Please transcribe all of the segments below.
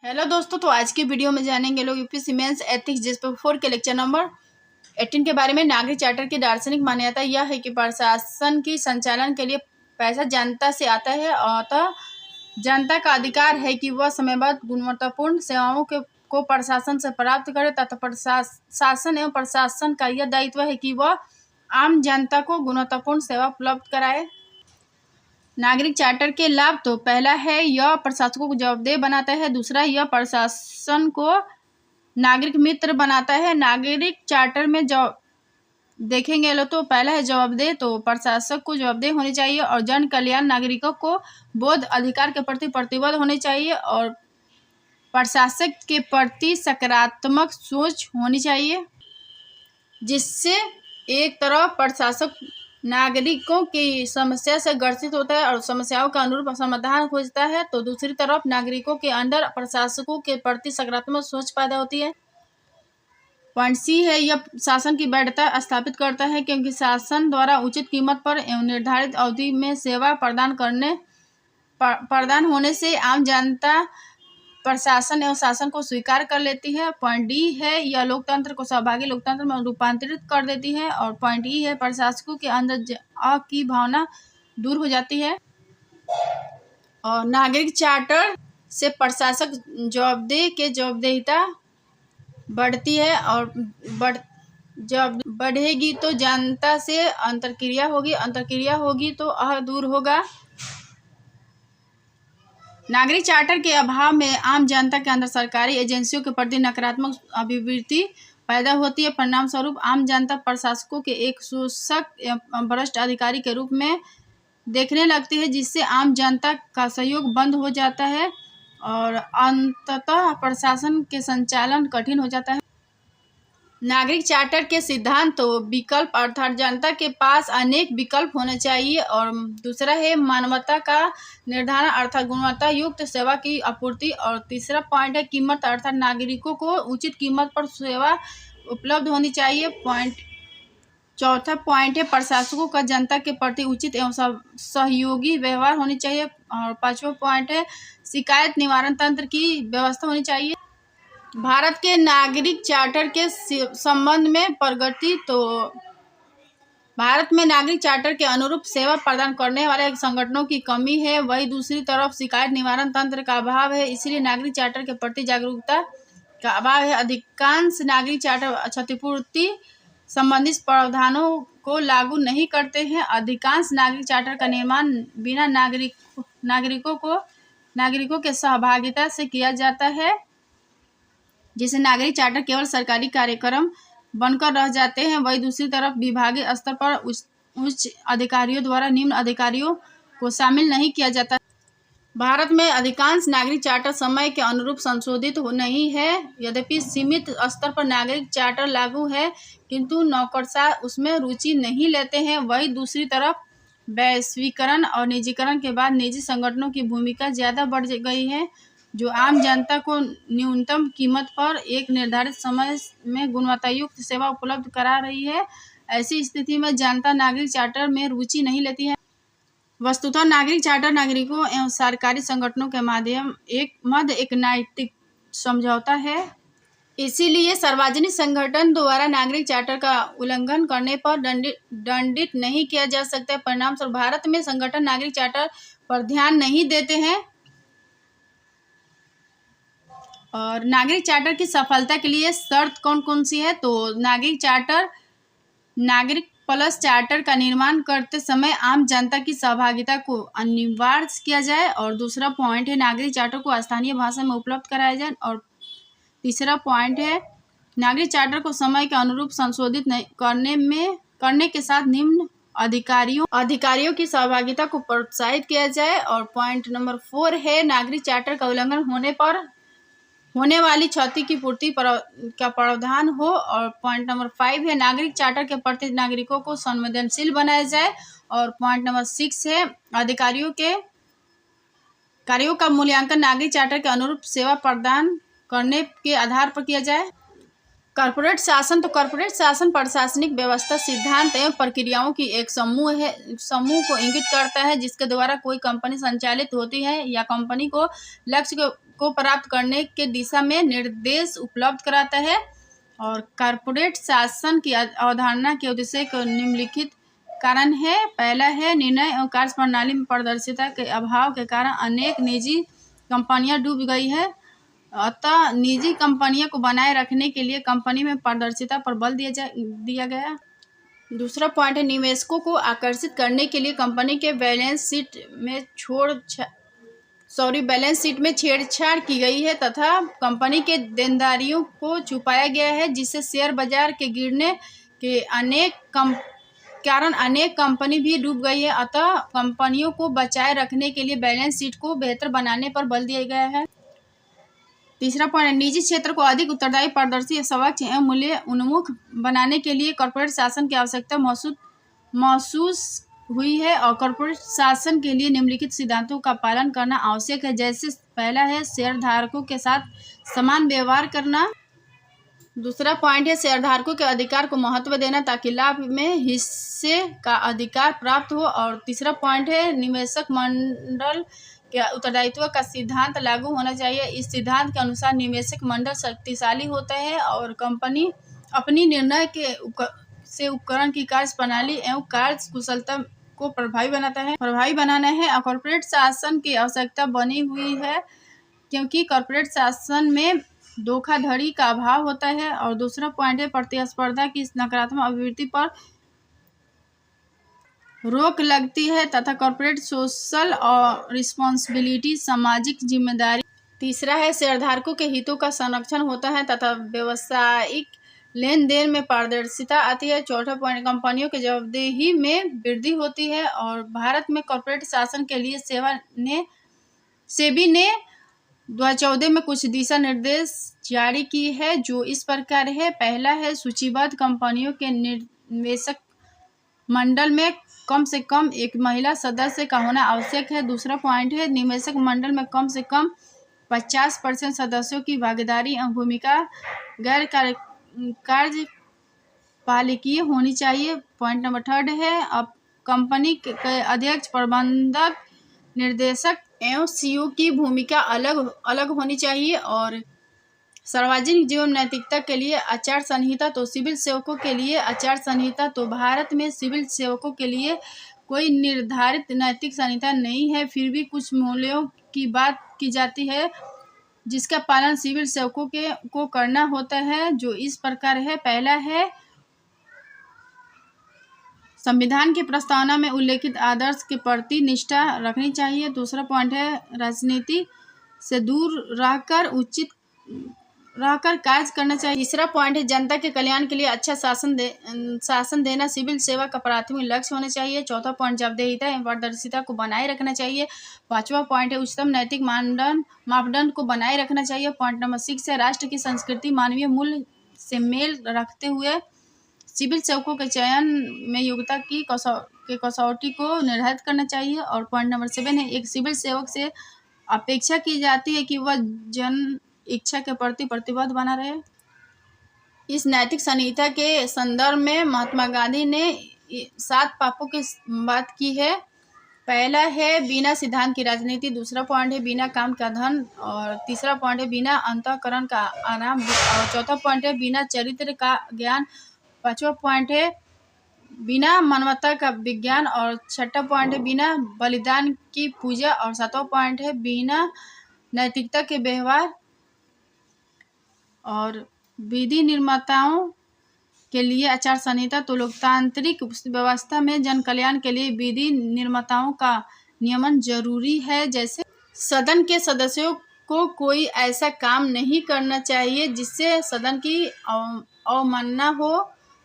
Hello दोस्तों, तो आज की वीडियो में जानेंगे लोग यूपीएससी मेंस एथिक्स जिस पर 4 के लेक्चर नंबर 18 के बारे में। नागरिक चार्टर की दार्शनिक मान्यता यह है कि प्रशासन की संचालन के लिए पैसा जनता से आता है, अतः जनता का अधिकार है कि वह समयबद्ध गुणवत्तापूर्ण सेवाओं को प्रशासन से प्राप्त करे तथा शासन एवं प्रशासन का यह दायित्व है कि वह आम जनता को गुणवत्तापूर्ण सेवा उपलब्ध कराए। नागरिक चार्टर के लाभ तो पहला है यह प्रशासकों को जवाबदेह बनाता है, दूसरा यह प्रशासन को नागरिक मित्र बनाता है। नागरिक चार्टर में देखेंगे लो तो पहला है जवाबदेह, तो प्रशासक को जवाबदेह होनी चाहिए और जन कल्याण नागरिकों को बोध अधिकार के प्रति प्रतिबद्ध होने चाहिए और प्रशासक के प्रति सकारात्मक सोच होनी चाहिए, जिससे एक तरफ प्रशासक नागरिकों की समस्या से ग्रसित होता है और समस्याओं का अनुरूप समाधान खोजता है, तो दूसरी तरफ नागरिकों के अंदर प्रशासकों के प्रति सकारात्मक सोच पैदा होती है। पॉइंट सी है यह शासन की वैधता स्थापित करता है, क्योंकि शासन द्वारा उचित कीमत पर एवं निर्धारित अवधि में सेवा प्रदान होने से आम जनता प्रशासन एवं शासन को स्वीकार कर लेती है। पॉइंट डी है यह लोकतंत्र को सहभागी लोकतंत्र में रूपांतरित कर देती है और पॉइंट ई है प्रशासकों के अंदर की भावना दूर हो जाती है और नागरिक चार्टर से प्रशासक जवाबदेहिता बढ़ती है और जब बढ़ेगी तो जनता से अंतर्क्रिया होगी तो अह दूर होगा। नागरिक चार्टर के अभाव में आम जनता के अंदर सरकारी एजेंसियों के प्रति नकारात्मक अभिवृत्ति पैदा होती है। परिणाम स्वरूप आम जनता प्रशासकों के एक शोषक एवं भ्रष्ट अधिकारी के रूप में देखने लगती है, जिससे आम जनता का सहयोग बंद हो जाता है और अंततः प्रशासन के संचालन कठिन हो जाता है। नागरिक चार्टर के सिद्धांत तो विकल्प अर्थात जनता के पास अनेक विकल्प होने चाहिए और दूसरा है मानवता का निर्धारण अर्थात गुणवत्ता युक्त सेवा की आपूर्ति और तीसरा पॉइंट है कीमत अर्थात नागरिकों को उचित कीमत पर सेवा उपलब्ध होनी चाहिए। चौथा पॉइंट है प्रशासकों का जनता के प्रति उचित एवं सहयोगी व्यवहार होनी चाहिए और पांचवा पॉइंट है शिकायत निवारण तंत्र की व्यवस्था होनी चाहिए। भारत के नागरिक चार्टर के संबंध में प्रगति तो भारत में नागरिक चार्टर के अनुरूप सेवा प्रदान करने वाले संगठनों की कमी है, वही दूसरी तरफ शिकायत निवारण तंत्र का अभाव है, इसलिए नागरिक चार्टर के प्रति जागरूकता का अभाव है। अधिकांश नागरिक चार्टर क्षतिपूर्ति संबंधित प्रावधानों को लागू नहीं करते हैं। अधिकांश नागरिक चार्टर का निर्माण बिना नागरिकों के सहभागिता से किया जाता है, जिसे नागरिक चार्टर केवल सरकारी कार्यक्रम बनकर रह जाते हैं। वही दूसरी तरफ विभागीय स्तर पर उच्च अधिकारियों द्वारा निम्न अधिकारियों को शामिल नहीं किया जाता। भारत में अधिकांश नागरिक चार्टर समय के अनुरूप संशोधित नहीं है, यद्यपि सीमित स्तर पर नागरिक चार्टर लागू है, किंतु नौकरशाह उसमें रुचि नहीं लेते हैं। वही दूसरी तरफ वैश्वीकरण और निजीकरण के बाद निजी संगठनों की भूमिका ज़्यादा बढ़ गई है, जो आम जनता को न्यूनतम कीमत पर एक निर्धारित समय में गुणवत्तायुक्त सेवा उपलब्ध करा रही है। ऐसी स्थिति में जनता नागरिक चार्टर में रुचि नहीं लेती है। वस्तुतः नागरिक चार्टर नागरिकों एवं सरकारी संगठनों के मध्य एक नैतिक समझौता है, इसीलिए सार्वजनिक संगठन द्वारा नागरिक चार्टर का उल्लंघन करने पर दंडित नहीं किया जा सकता। परिणाम स्वरूप भारत में संगठन नागरिक चार्टर पर ध्यान नहीं देते हैं और नागरिक चार्टर की सफलता के लिए शर्त कौन कौन सी है, तो नागरिक प्लस चार्टर का निर्माण करते समय आम जनता की सहभागिता को अनिवार्य किया जाए और दूसरा पॉइंट है नागरिक चार्टर को स्थानीय भाषा में उपलब्ध कराया जाए और तीसरा पॉइंट है नागरिक चार्टर को समय के अनुरूप संशोधित करने के साथ निम्न अधिकारियों की सहभागिता को प्रोत्साहित किया जाए और पॉइंट नंबर 4 है नागरिक चार्टर का उल्लंघन होने पर होने वाली क्षति की पूर्ति का प्रावधान हो और पॉइंट नंबर 5 है नागरिक चार्टर के प्रति नागरिकों को संवेदनशील बनाया जाए और पॉइंट नंबर 6 है अधिकारियों के कार्यों का मूल्यांकन नागरिक चार्टर के अनुरूप सेवा प्रदान करने के आधार पर किया जाए। कॉर्पोरेट शासन प्रशासनिक व्यवस्था, सिद्धांत एवं प्रक्रियाओं की एक समूह को इंगित करता है जिसके द्वारा कोई कंपनी संचालित होती है या कंपनी को लक्ष्य को प्राप्त करने के दिशा में निर्देश उपलब्ध कराता है। और कॉर्पोरेट शासन की अवधारणा के उद्देश्य को निम्नलिखित कारण है। पहला है, निर्णय एवं कार्य प्रणाली में पारदर्शिता के अभाव के कारण अनेक निजी कंपनियां डूब गई है। अतः निजी कंपनियों को बनाए रखने के लिए कंपनी में पारदर्शिता पर बल दिया गया। दूसरा पॉइंट है, निवेशकों को आकर्षित करने के लिए कंपनी के बैलेंस शीट में छेड़छाड़ की गई है तथा कंपनी के देनदारियों को छुपाया गया है, जिससे शेयर बाजार के गिरने के कारण अनेक कंपनी भी डूब गई है। अतः कंपनियों को बचाए रखने के लिए बैलेंस शीट को बेहतर बनाने पर बल दिया गया है। तीसरा पॉइंट, निजी क्षेत्र को अधिक उत्तरदायी, पारदर्शी, स्वच्छ एवं मूल्य उन्मुख बनाने के लिए कॉर्पोरेट शासन की आवश्यकता महसूस हुई है और कॉर्पोरेट शासन के लिए निम्नलिखित सिद्धांतों का पालन करना आवश्यक है। जैसे पहला है, शेयरधारकों के साथ समान व्यवहार करना। दूसरा पॉइंट है, शेयरधारकों के अधिकार को महत्व देना ताकि लाभ में हिस्से का अधिकार प्राप्त हो। और तीसरा पॉइंट है, निवेशक मंडल के उत्तरदायित्व का सिद्धांत लागू होना चाहिए। इस सिद्धांत के अनुसार निवेशक मंडल शक्तिशाली होता है और कंपनी अपनी निर्णय से उपकरण की कार्य प्रणाली एवं कार्य कुशलता को प्रभावी बनाना है। और कॉर्पोरेट शासन की आवश्यकता बनी हुई है क्योंकि कॉर्पोरेट शासन में धोखाधड़ी का अभाव होता है। और दूसरा पॉइंट है, प्रतिस्पर्धा की नकारात्मक अभिवृद्धि पर रोक लगती है तथा कॉर्पोरेट सोशल और रिस्पॉन्सिबिलिटी, सामाजिक जिम्मेदारी। तीसरा है, शेयरधारकों के हितों का संरक्षण होता है तथा व्यवसायिक लेन देन में पारदर्शिता आती है। चौथा पॉइंट, कंपनियों की जवाबदेही में वृद्धि होती है। और भारत में कॉर्पोरेट शासन के लिए सेबी ने 2014 में कुछ दिशा निर्देश जारी की है जो इस प्रकार है। पहला है, सूचीबद्ध कंपनियों के निवेशक मंडल में कम से कम एक महिला सदस्य का होना आवश्यक है। दूसरा पॉइंट है, निवेशक मंडल में कम से कम 50% सदस्यों की भागीदारी एवं भूमिका गैर कार्यपालिकीय होनी चाहिए। पॉइंट नंबर थर्ड है, अब कंपनी के अध्यक्ष, प्रबंधक, निर्देशक एवं सीईओ की भूमिका अलग अलग होनी चाहिए। और सार्वजनिक जीवन नैतिकता के लिए आचार संहिता, तो सिविल सेवकों के लिए आचार संहिता, तो भारत में सिविल सेवकों के लिए कोई निर्धारित नैतिक संहिता नहीं है। फिर भी कुछ मूल्यों की बात की जाती है जिसका पालन सिविल सेवकों को करना होता है, जो इस प्रकार है। पहला है, संविधान की प्रस्तावना में उल्लेखित आदर्श के प्रति निष्ठा रखनी चाहिए। दूसरा पॉइंट है, राजनीति से दूर रहकर कार्य करना चाहिए। तीसरा पॉइंट है, जनता के कल्याण के लिए अच्छा शासन देना सिविल सेवा का प्राथमिक लक्ष्य होना चाहिए। चौथा पॉइंट, जवाबदेहिता एवं पारदर्शिता को बनाए रखना चाहिए। पांचवा पॉइंट है, उच्चतम नैतिक मापदंड को बनाए रखना चाहिए। पॉइंट नंबर 6 है, राष्ट्र की संस्कृति, मानवीय मूल्य से मेल रखते हुए सिविल सेवकों के चयन में योग्यता की कसौटी को निर्धारित करना चाहिए। और पॉइंट नंबर 7 है, एक सिविल सेवक से अपेक्षा की जाती है कि वह जन इच्छा के प्रति प्रतिबद्ध बना रहे। इस नैतिक संहिता के संदर्भ में महात्मा गांधी ने 7 पापों की बात की है। पहला है, बिना सिद्धांत की राजनीति। दूसरा पॉइंट है, बिना काम का धन। और तीसरा पॉइंट है, बिना अंतःकरण का आराम। और चौथा पॉइंट है, बिना चरित्र का ज्ञान। पांचवा पॉइंट है, बिना मानवता का विज्ञान। और छठा पॉइंट है, बिना बलिदान की पूजा। और सातवां पॉइंट है, बिना नैतिकता के व्यवहार। और विधि निर्माताओं के लिए आचार संहिता, तो लोकतांत्रिक व्यवस्था में जन कल्याण के लिए विधि निर्माताओं का नियमन जरूरी है। जैसे सदन के सदस्यों को कोई ऐसा काम नहीं करना चाहिए जिससे सदन की अवमानना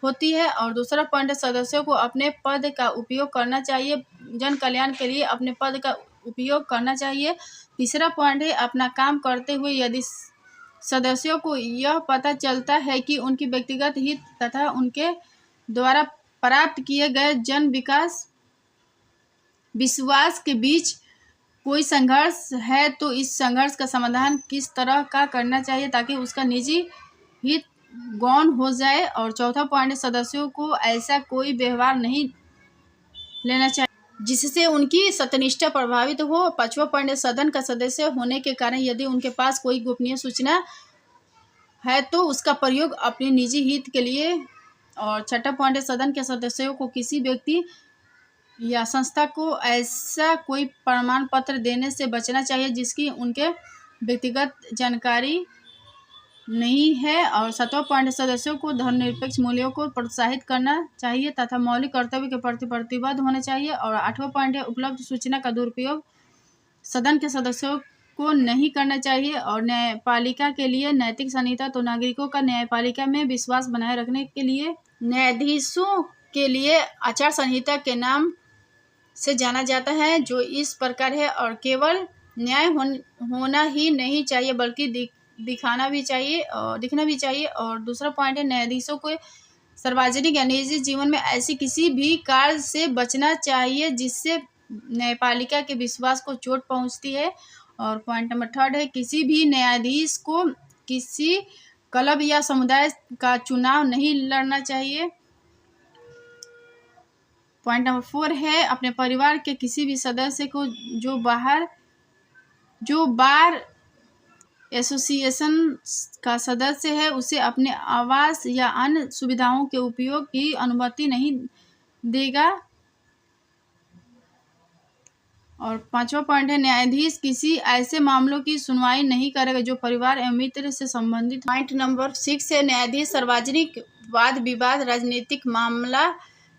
होती है। और दूसरा पॉइंट है, सदस्यों को अपने पद का उपयोग करना चाहिए, जन कल्याण के लिए अपने पद का उपयोग करना चाहिए। तीसरा पॉइंट है, अपना काम करते हुए यदि सदस्यों को यह पता चलता है कि उनकी व्यक्तिगत हित तथा उनके द्वारा प्राप्त किए गए जन विश्वास के बीच कोई संघर्ष है, तो इस संघर्ष का समाधान किस तरह का करना चाहिए ताकि उसका निजी हित गौण हो जाए। और चौथा पॉइंट है सदस्यों को ऐसा कोई व्यवहार नहीं लेना चाहिए जिससे उनकी सत्यनिष्ठा प्रभावित हो। पांचवा पॉइंट है सदन का सदस्य होने के कारण यदि उनके पास कोई गोपनीय सूचना है तो उसका प्रयोग अपने निजी हित के लिए। और छठा पॉइंट है सदन के सदस्यों को किसी व्यक्ति या संस्था को ऐसा कोई प्रमाण पत्र देने से बचना चाहिए जिसकी उनके व्यक्तिगत जानकारी नहीं है। और सातवां पॉइंट है सदस्यों को धर्मनिरपेक्ष मूल्यों को प्रोत्साहित करना चाहिए तथा मौलिक कर्तव्य के प्रति प्रतिबद्ध होना चाहिए। और आठवां पॉइंट है उपलब्ध सूचना का दुरुपयोग सदन के सदस्यों को नहीं करना चाहिए। और न्यायपालिका के लिए नैतिक संहिता तो नागरिकों का न्यायपालिका में विश्वास बनाए रखने के लिए न्यायाधीशों के लिए आचार संहिता के नाम से जाना जाता है जो इस प्रकार है। और केवल न्याय होना ही नहीं चाहिए बल्कि दिखना भी चाहिए। और दूसरा पॉइंट है न्यायाधीशों को सार्वजनिक या निजी जीवन में ऐसी किसी भी कार्य से बचना चाहिए जिससे न्यायपालिका के विश्वास को चोट पहुंचती है। और पॉइंट नंबर थर्ड है किसी भी न्यायाधीश को किसी क्लब या समुदाय का चुनाव नहीं लड़ना चाहिए। पॉइंट नंबर 4 है अपने परिवार के किसी भी सदस्य को जो बार एसोसिएशन का सदस्य है उसे अपने आवास या अन्य सुविधाओं के उपयोग की अनुमति नहीं देगा। और पांचवा पॉइंट है न्यायाधीश किसी ऐसे मामलों की सुनवाई नहीं करेगा जो परिवार एवं मित्र से संबंधित। पॉइंट नंबर 6 है न्यायाधीश सार्वजनिक वाद विवाद राजनीतिक मामला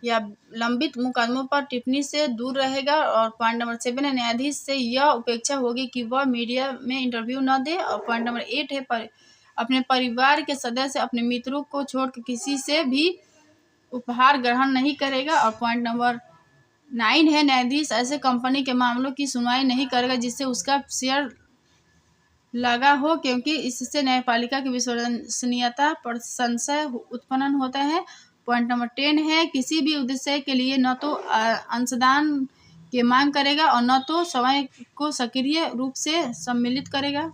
या लंबित मुकदमों पर टिप्पणी से दूर रहेगा। और पॉइंट नंबर 7 है न्यायाधीश से यह अपेक्षा होगी कि वह मीडिया में इंटरव्यू न दे। और पॉइंट नंबर 8 है अपने परिवार के सदस्य अपने मित्रों को छोड़कर किसी से भी उपहार ग्रहण नहीं करेगा। और पॉइंट नंबर 9 है न्यायाधीश ऐसे कंपनी के मामलों की सुनवाई नहीं करेगा जिससे उसका शेयर लगा हो क्योंकि इससे न्यायपालिका की विश्वसनीयता पर संशय उत्पन्न होता है। पॉइंट नंबर 10 है किसी भी उद्देश्य के लिए न तो अंशदान की मांग करेगा और न तो समय को सक्रिय रूप से सम्मिलित करेगा।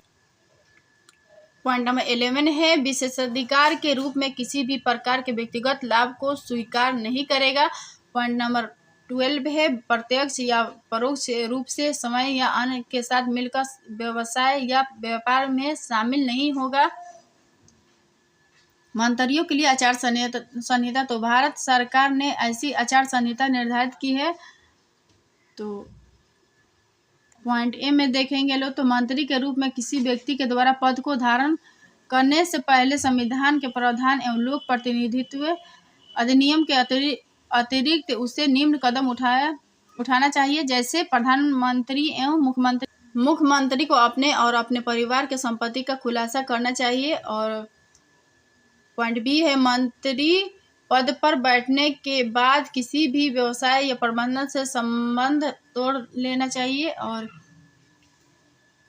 पॉइंट नंबर 11 है विशेषाधिकार के रूप में किसी भी प्रकार के व्यक्तिगत लाभ को स्वीकार नहीं करेगा। पॉइंट नंबर 12 है प्रत्यक्ष या परोक्ष रूप से समय या अन्य के साथ मिलकर व्यवसाय या व्यापार में शामिल नहीं होगा। मंत्रियों के लिए आचार संहिता तो भारत सरकार ने ऐसी आचार संहिता निर्धारित की है। तो पॉइंट ए में देखेंगे लोग तो मंत्री के रूप में किसी व्यक्ति के द्वारा पद को धारण करने से पहले संविधान के प्रावधान एवं लोक प्रतिनिधित्व अधिनियम के अतिरिक्त उसे निम्न कदम उठाना चाहिए जैसे प्रधानमंत्री एवं मुख्यमंत्री को अपने और अपने परिवार के संपत्ति का खुलासा करना चाहिए। और पॉइंट बी है मंत्री पद पर बैठने के बाद किसी भी व्यवसाय या प्रबंधन से संबंध तोड़ लेना चाहिए। और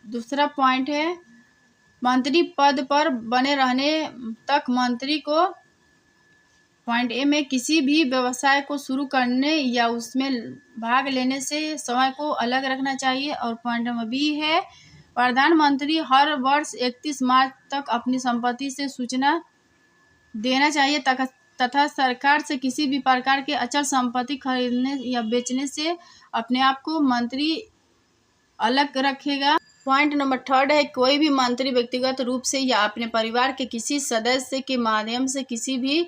दूसरा पॉइंट है मंत्री पद पर बने रहने तक मंत्री को पॉइंट ए में किसी भी व्यवसाय को शुरू करने या उसमें भाग लेने से समय को अलग रखना चाहिए। और पॉइंट नंबर बी है प्रधानमंत्री हर वर्ष 31 मार्च तक अपनी संपत्ति से सूचना देना चाहिए तथा सरकार से किसी भी प्रकार के अचल संपत्ति खरीदने या बेचने से अपने आप को मंत्री अलग रखेगा। पॉइंट नंबर 3 है कोई भी मंत्री व्यक्तिगत रूप से या अपने परिवार के किसी सदस्य के माध्यम से किसी भी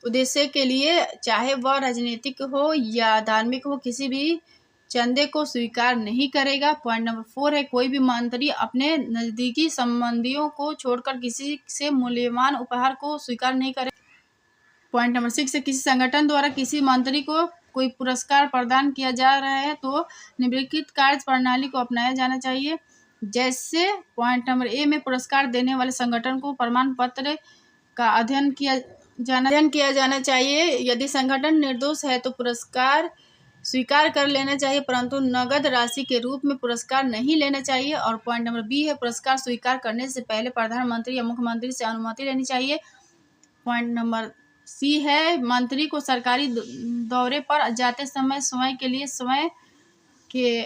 उद्देश्य के लिए चाहे वह राजनीतिक हो या धार्मिक हो किसी भी चंदे को स्वीकार नहीं करेगा। पॉइंट नंबर 4 है कोई भी मंत्री अपने नज़दीकी संबंधियों को छोड़कर किसी से मूल्यवान उपहार को स्वीकार नहीं करेगा। पॉइंट नंबर 6 है किसी संगठन द्वारा किसी मंत्री को कोई पुरस्कार प्रदान किया जा रहा है तो निम्नलिखित कार्य प्रणाली को अपनाया जाना चाहिए। जैसे पॉइंट नंबर ए में पुरस्कार देने वाले संगठन को प्रमाण पत्र का अध्ययन किया जाना चाहिए। यदि संगठन निर्दोष है तो पुरस्कार स्वीकार कर लेना चाहिए परंतु नगद राशि के रूप में पुरस्कार नहीं लेना चाहिए। और पॉइंट नंबर बी है पुरस्कार स्वीकार करने से पहले प्रधानमंत्री या मुख्यमंत्री से अनुमति लेनी चाहिए। पॉइंट नंबर सी है मंत्री को सरकारी दौरे पर जाते समय के लिए समय के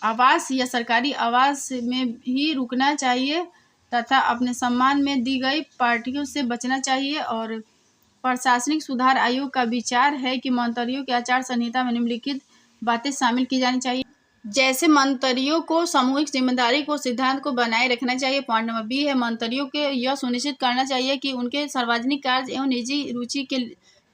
आवास या सरकारी आवास में ही रुकना चाहिए तथा अपने सम्मान में दी गई पार्टियों से बचना चाहिए। और प्रशासनिक सुधार आयोग का विचार है कि मंत्रियों की आचार संहिता में निम्नलिखित बातें शामिल की जानी चाहिए। जैसे मंत्रियों को सामूहिक जिम्मेदारी को सिद्धांत को बनाए रखना चाहिए। पॉइंट नंबर बी है मंत्रियों के यह सुनिश्चित करना चाहिए कि उनके सार्वजनिक कार्य एवं निजी रुचि के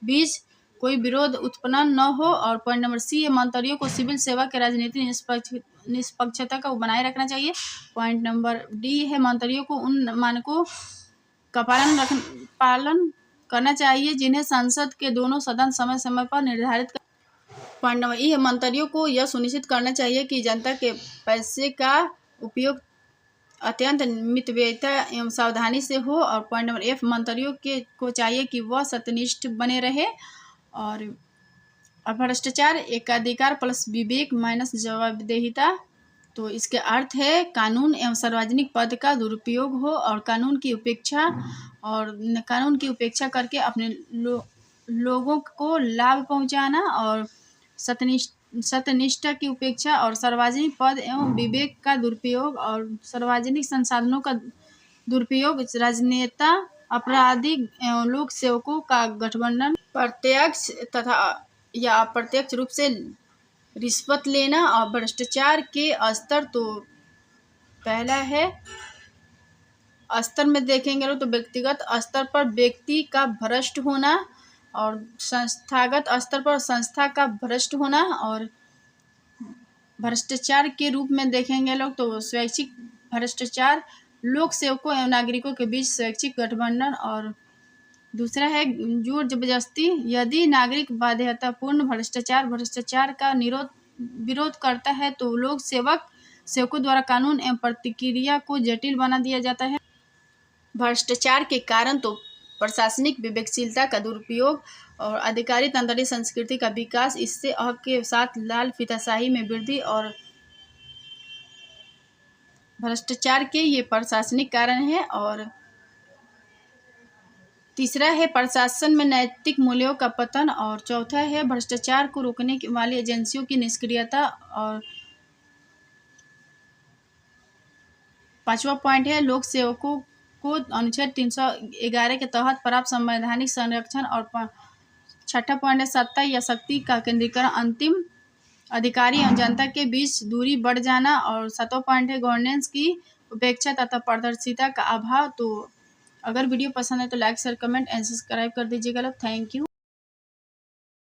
बीच कोई विरोध उत्पन्न न हो। और पॉइंट नंबर सी है मंत्रियों को सिविल सेवा के राजनीतिक निष्पक्षता को बनाए रखना चाहिए। पॉइंट नंबर डी है मंत्रियों को उन मानकों का पालन करना चाहिए जिन्हें संसद के दोनों सदन समय समय पर निर्धारित। पॉइंट नंबर ई है मंत्रियों को यह सुनिश्चित करना चाहिए कि जनता के पैसे का उपयोग अत्यंत मितव्ययिता एवं सावधानी से हो। और पॉइंट नंबर एफ मंत्रियों को चाहिए कि वह सत्यनिष्ठ बने रहे। और भ्रष्टाचार एकाधिकार प्लस विवेक माइनस जवाबदेहिता। तो इसके अर्थ है कानून एवं सार्वजनिक पद का दुरुपयोग हो और कानून की उपेक्षा करके अपने लोगों को लाभ पहुंचाना और सत्यनिष्ठा की उपेक्षा और सार्वजनिक पद एवं विवेक का दुरुपयोग और सार्वजनिक संसाधनों का दुरुपयोग, राजनेता, आपराधिक एवं लोक सेवकों का गठबंधन, प्रत्यक्ष तथा या अप्रत्यक्ष रूप से रिश्वत लेना। और भ्रष्टाचार के स्तर तो पहला है स्तर में देखेंगे तो व्यक्तिगत स्तर पर व्यक्ति का भ्रष्ट होना और संस्थागत स्तर पर संस्था का भ्रष्ट होना। और भ्रष्टाचार के रूप में देखेंगे लोग तो स्वैच्छिक भ्रष्टाचार, लोक सेवकों एवं नागरिकों के बीच स्वैच्छिक गठबंधन। और दूसरा है जोर जबरदस्ती, यदि नागरिक बाध्यतापूर्ण भ्रष्टाचार का विरोध करता है तो लोक सेवकों द्वारा कानून एवं प्रतिक्रिया को जटिल बना दिया जाता है। भ्रष्टाचार के कारण तो प्रशासनिक विवेकशीलता का दुरुपयोग और अधिकारी तंत्री संस्कृति का विकास, इससे हक के साथ लाल फीताशाही में वृद्धि। और भ्रष्टाचार के ये प्रशासनिक कारण है। और तीसरा है प्रशासन में नैतिक मूल्यों का पतन। और चौथा है भ्रष्टाचार को रोकने वाली एजेंसियों की निष्क्रियता। और पांचवा पॉइंट है लोक सेवकों को अनुच्छेद 311 के तहत प्राप्त संवैधानिक संरक्षण। और छठा पॉइंट है सत्ता या शक्ति का केंद्रीकरण, अंतिम अधिकारी और जनता के बीच दूरी बढ़ जाना। और सातवां पॉइंट है गवर्नेंस की उपेक्षा तथा पारदर्शिता का अभाव। तो अगर वीडियो पसंद है तो like share comment and subscribe कर दीजिएगा। Thank you.